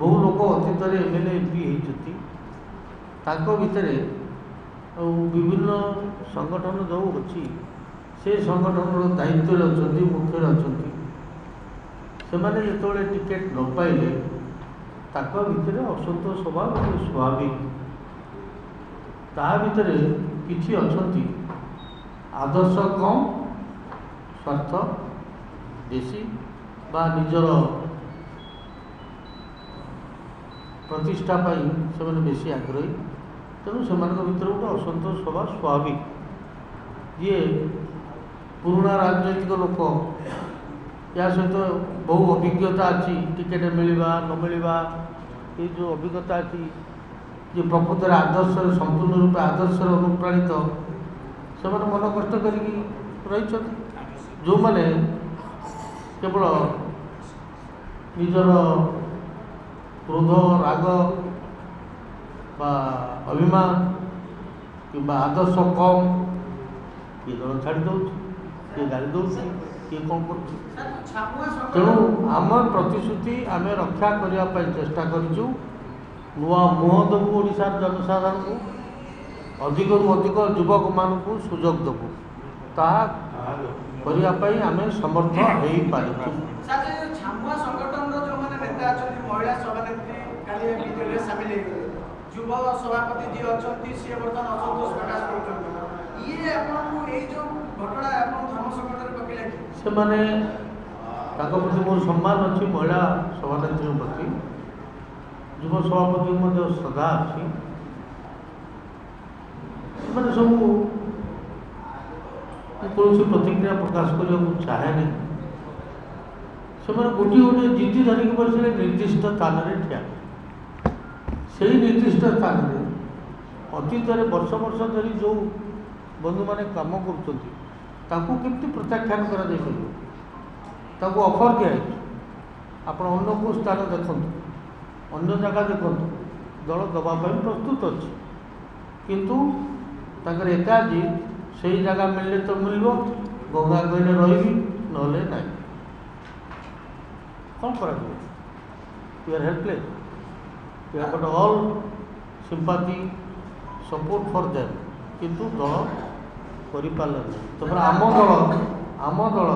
बहु लोक अतीत एमएलए एमपी होती भितर विभिन्न संगठन जो अच्छी से संगठन दायित्व अच्छा मुख्य अच्छा से मैंने जो टिकेट न पाइले भितर असंतोष हवा स्वाभाविक ता भितर किछि अछंती आदर्श कम स्वार्थ बेसी बा निजर प्रतिष्ठा से मैंने बेसी आग्रही तेणु से भर गोटे असंतोष हवा स्वाभाविक ये पुराना राजनैतिक लोक या सहित बहु अभिज्ञता अच्छी टिकेट मिलवा न मिलवा ये जो अभिज्ञता अच्छी जे प्रकृत आदर्श संपूर्ण रूप आदर्श अनुप्राणित से मन कष्ट कर जो मैंने केवल निजर क्रोध राग बा अभिमान कि आदर्श कम किए दल छाड़ी दौ किए गाड़ी दौ किए कौन कर तेणु आम प्रतिश्रुति आम रक्षा करने चेष्टा करूँ नुआ मुह देवु ओडिशार जनसाधारण को अधिक अधिक युवक मान सुजोग देवु ताकि आम समर्थ हो पारू युवा सभापति जी अच्छा सी बर्तमान असंतोष प्रकाश कर ये जो घटना धर्म संकट पकड़ा से माने प्रति मोर सम्मान अच्छी महिला सभानेत्री प्रति युव सभापति श्रद्धा अच्छी मैंने सब कौन प्रतिक्रिया प्रकाश करने चाहे नहीं से गोटे गोटे जिद्दी धरिक बस निर्दिष्ट स्थान में ठिया से निर्दिष्ट स्थान में अतीत वर्ष वर्ष धरी जो बंधु मैंने कम करमती प्रत्याख्यान कर ऑफर दिखाई आप अन्न को स्थान देखु अन्य जगह देखु दल दवाई प्रस्तुत अच्छी किंतु एकाजी से ही जगह मिलने तो मिल गंगा कहले रही ना कौन कर you are helpless you have got all sympathy support for them किंतु दल कर आम दल